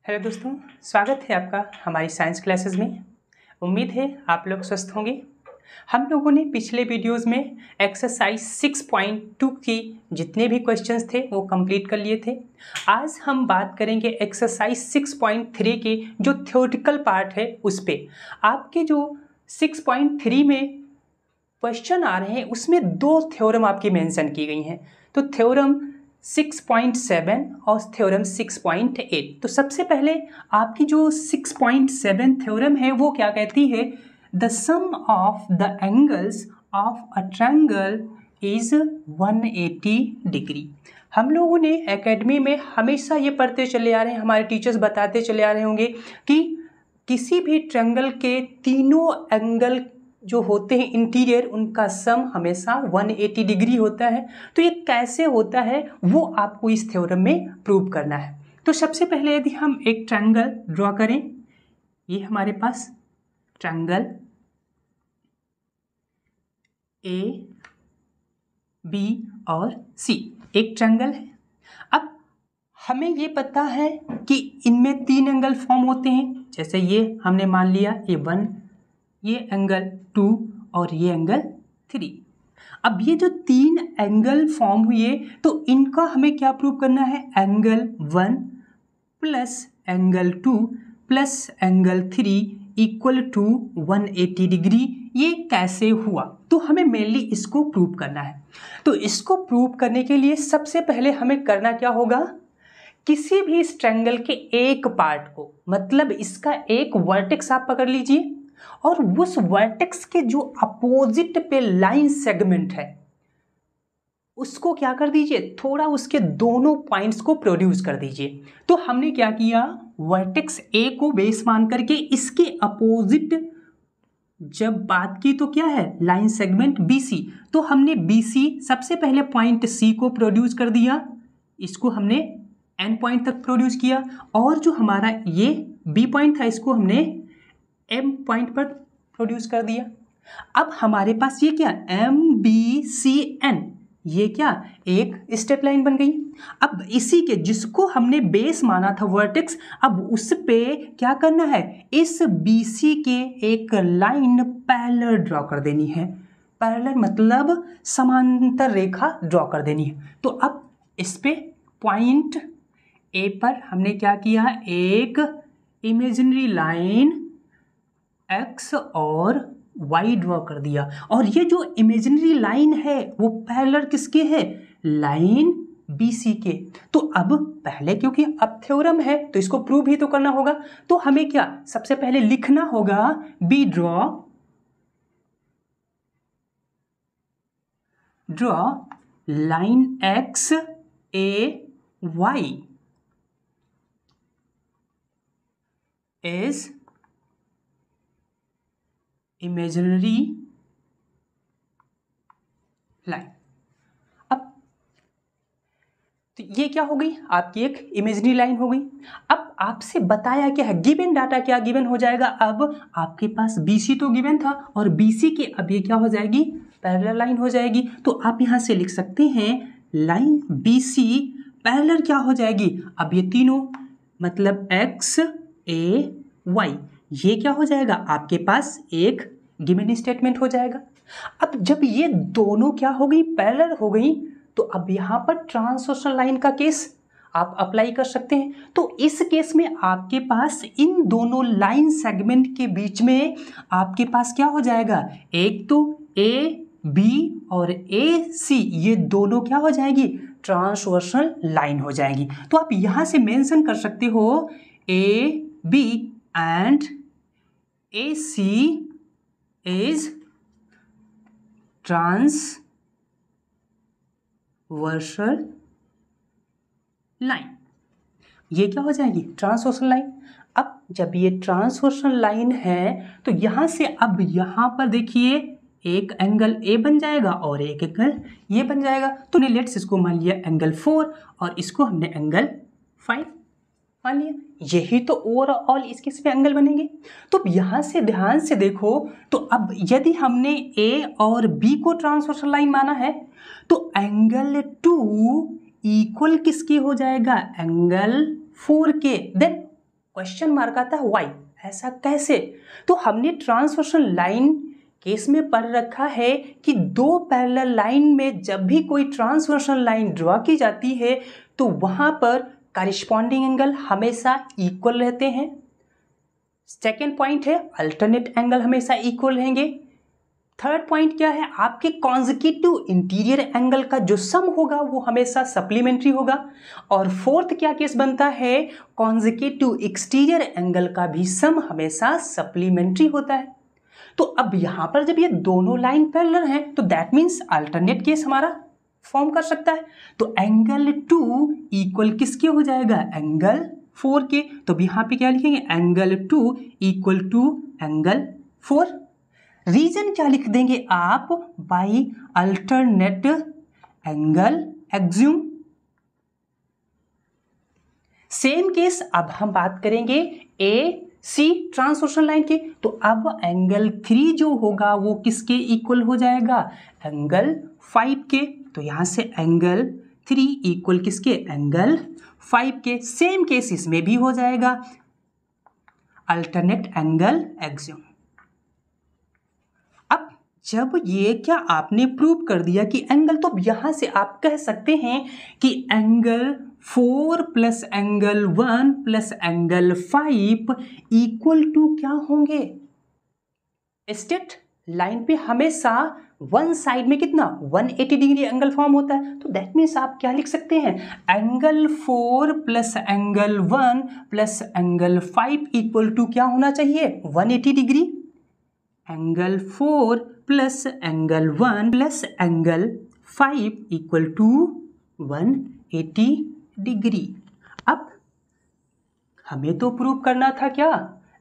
Hello दोस्तों, स्वागत है आपका हमारी साइंस क्लासेस में। उम्मीद है आप लोग स्वस्थ होंगे। हम लोगों ने पिछले वीडियोस में एक्सरसाइज 6.2 की जितने भी क्वेश्चंस थे वो कंप्लीट कर लिए थे। आज हम बात करेंगे एक्सरसाइज 6.3 के जो थ्योरेटिकल पार्ट है उस पे। आपके जो 6.3 में क्वेश्चन आ रहे हैं उसमें दो थ्योरम आपकी मेंशन की गई हैं, तो थ्योरम 6.7 और थ्योरम 6.8। तो सबसे पहले आपकी जो 6.7 थ्योरम है वो क्या कहती है, the sum of the angles of a triangle is 180 degree. हम लोगों ने एकेडमी में हमेशा ये पढ़ते चले आ रहे हैं, हमारे टीचर्स बताते चले आ रहे होंगे कि किसी भी ट्रायंगल के तीनों एंगल जो होते हैं इंटीरियर, उनका सम हमेशा 180 डिग्री होता है। तो ये कैसे होता है वो आपको इस थ्योरम में प्रूव करना है। तो सबसे पहले यदि हम एक ट्रायंगल ड्रॉ करें, ये हमारे पास ट्रायंगल ए बी और सी एक ट्रायंगल है। अब हमें ये पता है कि इनमें तीन एंगल फॉर्म होते हैं, जैसे ये हमने मान लिया A1, ये एंगल 2 और ये एंगल 3। अब ये जो तीन एंगल फॉर्म हुए तो इनका हमें क्या प्रूव करना है, angle 1 plus angle 2 plus angle 3 equal to 180 degree. ये कैसे हुआ, तो हमें मेनली इसको प्रूव करना है। तो इसको प्रूव करने के लिए सबसे पहले हमें करना क्या होगा, किसी भी इस ट्रायंगल के एक पार्ट को, मतलब इसका एक वर्टेक्स आप पकड़ लीजिए और उस वर्टेक्स के जो अपोजिट पे लाइन सेगमेंट है उसको क्या कर दीजिए, थोड़ा उसके दोनों पॉइंट्स को प्रोड्यूस कर दीजिए। तो हमने क्या किया, वर्टेक्स ए को बेस मान करके इसके अपोजिट जब बात की तो क्या है, लाइन सेगमेंट BC। तो हमने BC सबसे पहले पॉइंट C को प्रोड्यूस कर दिया, इसको हमने N पॉइंट तक प्रोड्यूस किया, और जो हमारा ये B पॉइंट था इसको हमने M पॉइंट पर प्रोड्यूस कर दिया। अब हमारे पास ये क्या, MBCN, ये क्या एक स्टेप लाइन बन गई। अब इसी के जिसको हमने बेस माना था वर्टेक्स, अब उस पे क्या करना है, इस BC के एक लाइन पैरेलल ड्रॉ कर देनी है। पैरेलल मतलब समांतर रेखा ड्रॉ कर देनी है। तो अब इस पे पॉइंट A पर हमने क्या किया, एक इमेजिनरी लाइन X और Y ड्रॉ कर दिया, और ये जो इमेजिनरी लाइन है वो पैरेलल किसके है, लाइन BC के। तो अब पहले क्योंकि अब थ्योरम है तो इसको प्रूव भी तो करना होगा, तो हमें क्या सबसे पहले लिखना होगा, B draw line X A Y is imaginary line. अब तो ये क्या हो गई, आपकी एक इमेजिनरी लाइन हो गई। अब आपसे बताया क्या है, गिवन डाटा क्या गिवन हो जाएगा, अब आपके पास BC तो गिवन था और BC के अब ये क्या हो जाएगी, पैरेलल लाइन हो जाएगी। तो आप यहां से लिख सकते हैं लाइन BC पैरेलल क्या हो जाएगी, अब ये तीनों मतलब X A Y, ये क्या हो जाएगा, आपके पास एक गिवन स्टेटमेंट हो जाएगा। अब जब ये दोनों क्या हो गई, पैरेलल हो गई, तो अब यहाँ पर ट्रांसवर्सल लाइन का केस आप अप्लाई कर सकते हैं। तो इस केस में आपके पास इन दोनों लाइन सेगमेंट के बीच में आपके पास क्या हो जाएगा, एक तो AB और AC, ये दोनों क्या हो जाएगी, ट्रांसवर्सल लाइन हो जाएगी। तो आप यहाँ से मेंशन कर सकते हो AB and AC is transversal line, ये क्या हो जाएगी, ट्रांसवर्सल लाइन। अब जब ये ट्रांसवर्सल लाइन है तो यहां से अब यहां पर देखिए एक एंगल A बन जाएगा और एक एंगल ये बन जाएगा। तो ने लेट्स इसको मान लिया एंगल 4 और इसको हमने एंगल 5 मान लिया, यही तो ओवरऑल इसके इसमें एंगल बनेंगे। तो यहां से ध्यान से देखो, तो अब यदि हमने A और B को ट्रांसवर्सल लाइन माना है तो एंगल 2 इक्वल किसके हो जाएगा, एंगल 4 के। देन क्वेश्चन मार्क आता है, वाई, ऐसा कैसे? तो हमने ट्रांसवर्सल लाइन केस में पढ़ रखा है कि दो पैरेलल लाइन में जब भी कोई ट्रांसवर्सल लाइन ड्रॉ की जाती है तो वहां पर कॉरेस्पॉन्डिंग एंगल हमेशा इक्वल रहते हैं। सेकेंड पॉइंट है अल्टरनेट एंगल हमेशा इक्वल रहेंगे। थर्ड पॉइंट क्या है, आपके कॉन्जिक्यूटिव इंटीरियर एंगल का जो सम होगा वो हमेशा सप्लीमेंट्री होगा। और फोर्थ क्या केस बनता है, कॉन्जिक्यूटिव एक्सटीरियर एंगल का भी सम हमेशा सप्लीमेंट्री होता है। तो अब यहां पर जब ये दोनों लाइन पैरेलल हैं तो दैट मीन्स अल्टरनेट केस हमारा फॉर्म कर सकता है। तो एंगल 2 इक्वल किसके हो जाएगा, एंगल 4 के। तो यहां पे क्या लिखेंगे, angle 2 equal to angle 4। Reason क्या लिख देंगे आप, by alternate angle axiom. Same case अब हम बात करेंगे ए सी ट्रांसवर्सल लाइन के। तो अब एंगल 3 जो होगा वो किसके इक्वल हो जाएगा, एंगल 5 के। तो यहां से एंगल 3 इक्वल किसके, एंगल 5 के। सेम केस इसमें भी हो जाएगा, अल्टरनेट एंगल एक्ज्यूम। अब जब ये क्या आपने प्रूव कर दिया कि एंगल, तो यहां से आप कह सकते हैं कि angle 4 plus angle 1 plus angle 5 equal to क्या होंगे, स्ट्रेट लाइन पे हमेशा वन साइड में कितना 180 डिग्री एंगल फॉर्म होता है। तो दैट मीन्स आप क्या लिख सकते हैं, angle 4 plus angle 1 plus angle 5 equal to क्या होना चाहिए, 180 degree. Angle 4 plus angle 1 plus angle 5 equal to 180 degree. अब हमें तो प्रूव करना था क्या,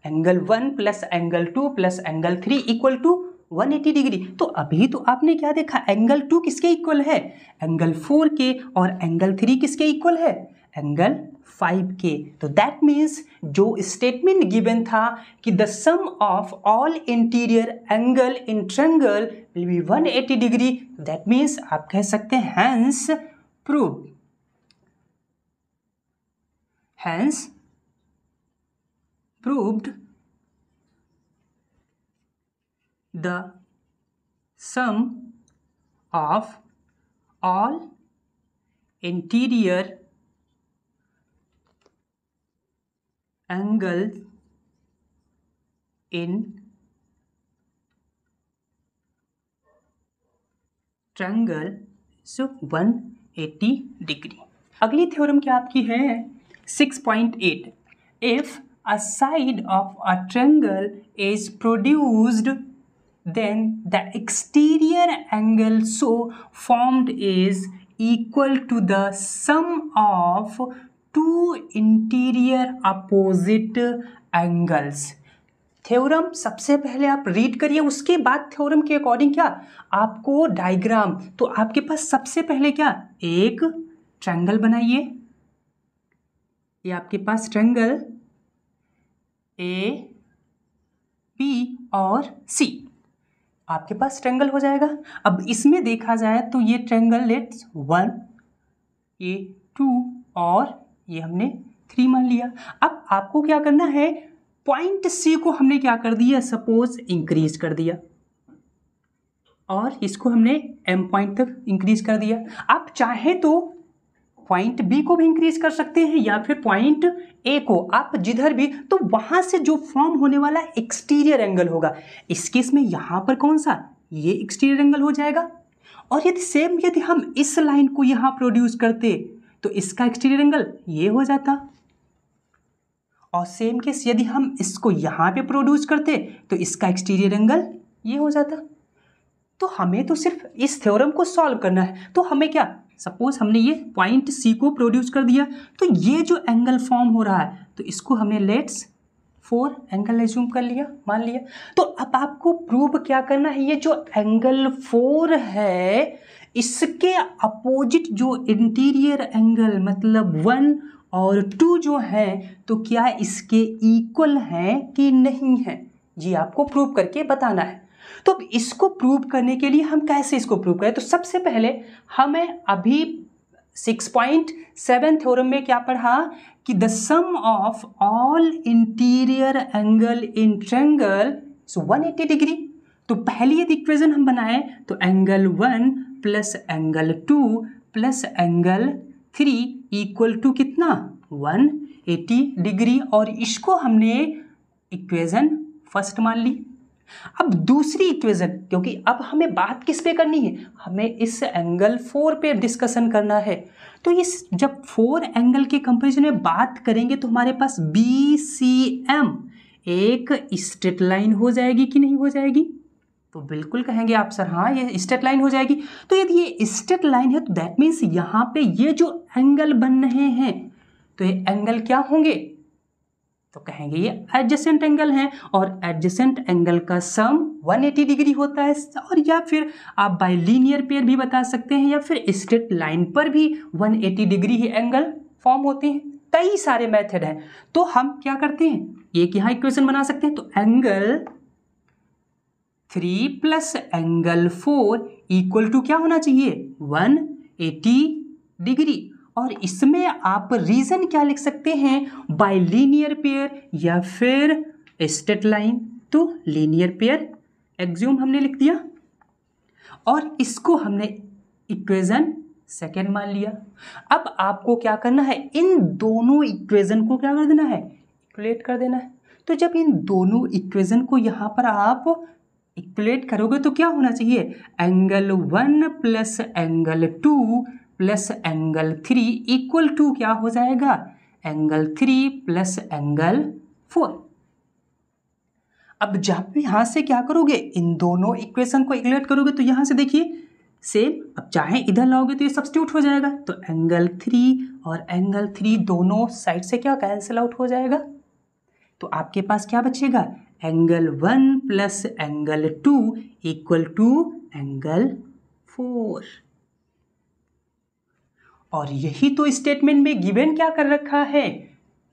angle 1 plus angle 2 plus angle 3 equal to 180 degree. तो अभी तो आपने क्या देखा, एंगल 2 किसके इक्वल है, एंगल 4 के, और एंगल 3 किसके इक्वल है, एंगल 5 के। तो दैट मीन्स जो स्टेटमेंट गिवन था कि the sum of all interior angle in triangle will be 180 degree, that means आप कह सकते हैं hence prove, hence proved the sum of all interior angles in triangle so 180 degree. अगली theorem क्या आपकी है 6.8, if a side of a triangle is produced, then the exterior angle so formed is equal to the sum of two interior opposite angles। Theorem सबसे पहले आप read करिए, उसके बाद थ्योरम के अकॉर्डिंग क्या आपको डायग्राम, तो आपके पास सबसे पहले क्या एक ट्रायंगल बनाइए, ये आपके पास ट्रायंगल ए बी और सी आपके पास ट्रायंगल हो जाएगा। अब इसमें देखा जाए तो ये ट्रायंगल लेट्स 1, ये 2 और ये हमने 3 मान लिया। अब आपको क्या करना है, पॉइंट सी को हमने क्या कर दिया, सपोज इंक्रीज कर दिया और इसको हमने एम पॉइंट तक इंक्रीज कर दिया। आप चाहे तो पॉइंट बी को भी इंक्रीज कर सकते हैं या फिर पॉइंट ए को, आप जिधर भी, तो वहां से जो फॉर्म होने वाला एक्सटीरियर एंगल होगा, इस केस में यहां पर कौन सा, ये एक्सटीरियर एंगल हो जाएगा। और यदि सेम यदि हम इस लाइन को यहां प्रोड्यूस करते तो इसका एक्सटीरियर एंगल ये हो जाता, और सेम केस यदि हम इसको यहां पे प्रोड्यूस करते तो इसका एक्सटीरियर एंगल ये हो जाता। तो हमें तो सिर्फ इस थ्योरम को सॉल्व करना है। तो हमें क्या, सपोज हमने ये पॉइंट सी को प्रोड्यूस कर दिया, तो ये जो एंगल फॉर्म हो रहा है तो इसको हमने लेट्स 4 एंगल एज्यूम कर लिया, मान लिया। तो अब आपको प्रूव क्या करना है, ये जो एंगल 4 है इसके अपोजिट जो इंटीरियर एंगल मतलब 1 और 2 जो है तो क्या इसके इक्वल है कि नहीं है, ये आपको प्रूव करके बताना है। तो इसको प्रूव करने के लिए हम कैसे इसको प्रूव करें, तो सबसे पहले हमें अभी 6.7 थ्योरम में क्या पढ़ा कि the sum of all interior angle in triangle is 180 degree. तो पहली यदि इक्वेशन हम बनाए तो angle 1 plus angle 2 plus angle 3 equal to कितना 180 डिग्री, और इसको हमने इक्वेशन फर्स्ट मान ली। अब दूसरी इक्वेशन, क्योंकि अब हमें बात किस पे करनी है, हमें इस एंगल 4 पे डिस्कशन करना है। तो इस जब 4 एंगल के कंपैरिजन में बात करेंगे तो हमारे पास BCM एक स्ट्रेट लाइन हो जाएगी कि नहीं हो जाएगी? तो बिल्कुल कहेंगे आप सर हाँ ये स्ट्रेट लाइन हो जाएगी। तो यदि ये स्ट्रेट लाइन है तो दैट मीन्स यहाँ पे ये जो एंगल बन रहे हैं तो ये एंगल क्या होंगे? तो कहेंगे ये एडजेसेंट एंगल हैं, और एडजेसेंट एंगल का सम 180 डिग्री होता है। और या फिर आप बाय लीनियर पेयर भी बता सकते हैं, या फिर स्ट्रेट लाइन पर भी 180 डिग्री ही एंगल फॉर्म होते हैं। कई सारे मेथड हैं। तो हम क्या करते हैं, एक यहाँ इक्वेशन बना सकते हैं। तो angle 3 plus angle 4 equal to क्या होना चाहिए 180 डिग्री। और इसमें आप रीजन क्या लिख सकते हैं, बाय लीनियर पेयर या फिर स्ट्रेट लाइन। तो लीनियर पेयर एक्ज्यूम हमने लिख दिया और इसको हमने इक्वेशन सेकेंड मान लिया। अब आपको क्या करना है, इन दोनों इक्वेशन को क्या कर देना है, इक्वलेट कर देना है। तो जब इन दोनों इक्वेशन को यहाँ पर आप इक्वलेट करोगे तो क्या होना चाहिए, angle 1 plus angle 2 plus angle 3 equal to क्या हो जाएगा, एंगल 3 प्लस एंगल 4। अब जब यहाँ से क्या करोगे, इन दोनों इक्वेशन को इक्वलेट करोगे तो यहाँ से देखिए सेम, अब चाहे इधर लाओगे तो ये सब्स्टिट्यूट हो जाएगा। तो एंगल 3 और एंगल 3 दोनों साइड से क्या कैंसिल आउट हो जाएगा। तो आपके पास क्या बचेगा, angle 1 plus angle 2 equal to angle 4। और यही तो स्टेटमेंट में गिवन क्या कर रखा है,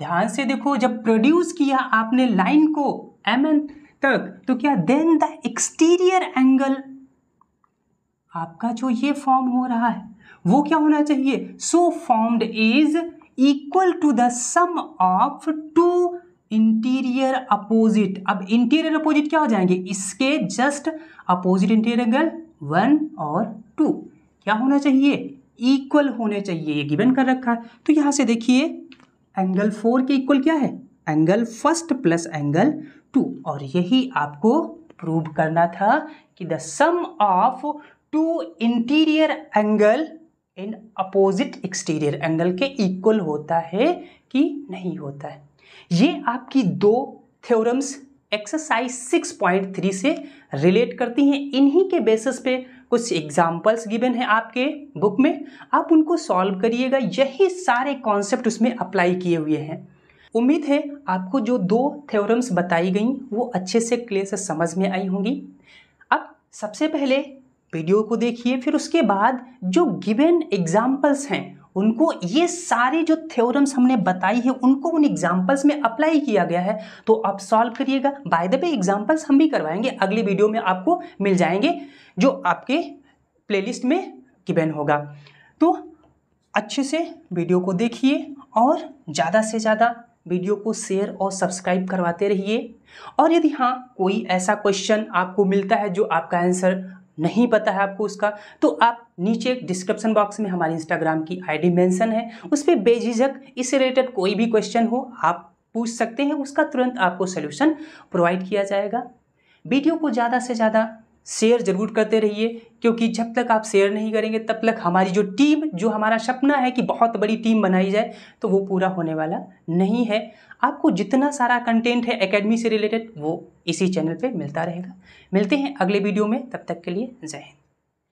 ध्यान से देखो, जब प्रोड्यूस किया आपने लाइन को MN तक तो क्या देन द एक्सटीरियर एंगल, आपका जो ये फॉर्म हो रहा है वो क्या होना चाहिए, so formed is equal to the sum of 2 interior opposite. अब इंटीरियर अपोजिट क्या हो जाएंगे, इसके जस्ट अपोजिट इंटीरियर एंगल 1 और 2 क्या होना चाहिए, इक्वल होने चाहिए, ये गिवन कर रखा है। तो यहां से देखिए एंगल 4 के इक्वल क्या है, एंगल फर्स्ट प्लस एंगल 2, और यही आपको प्रूव करना था कि the sum of 2 interior angle in opposite exterior angle के इक्वल होता है कि नहीं होता है। ये आपकी 2 थ्योरम्स एक्सरसाइज 6.3 से रिलेट करती हैं। इन्हीं के बेसिस पे कुछ एग्जाम्पल्स गिवन है आपके बुक में, आप उनको सॉल्व करिएगा। यही सारे कॉन्सेप्ट उसमें अप्लाई किए हुए हैं। उम्मीद है आपको जो 2 थ्योरम्स बताई गई वो अच्छे से क्लियर से समझ में आई होंगी। अब सबसे पहले वीडियो को देखिए, फिर उसके बाद जो गिवन एग्जाम्पल्स हैं उनको, ये सारे जो थ्योरम्स हमने बताई है उनको उन एग्जाम्पल्स में अप्लाई किया गया है, तो आप सॉल्व करिएगा। बाय द वे एग्जाम्पल्स हम भी करवाएंगे, अगली वीडियो में आपको मिल जाएंगे जो आपके प्लेलिस्ट में गिवन होगा। तो अच्छे से वीडियो को देखिए और ज़्यादा से ज़्यादा वीडियो को शेयर और सब्सक्राइब करवाते रहिए। और यदि हाँ कोई ऐसा क्वेश्चन आपको मिलता है जो आपका आंसर नहीं पता है आपको उसका, तो आप नीचे डिस्क्रिप्शन बॉक्स में हमारी इंस्टाग्राम की आईडी मेंशन है, उस पर बेझिझक इससे रिलेटेड कोई भी क्वेश्चन हो आप पूछ सकते हैं, उसका तुरंत आपको सोल्यूशन प्रोवाइड किया जाएगा। वीडियो को ज़्यादा से ज़्यादा शेयर जरूर करते रहिए, क्योंकि जब तक आप शेयर नहीं करेंगे तब तक हमारी जो टीम, जो हमारा सपना है कि बहुत बड़ी टीम बनाई जाए, तो वो पूरा होने वाला नहीं है। आपको जितना सारा कंटेंट है एकेडमी से रिलेटेड वो इसी चैनल पे मिलता रहेगा। मिलते हैं अगले वीडियो में, तब तक के लिए जय हिंद।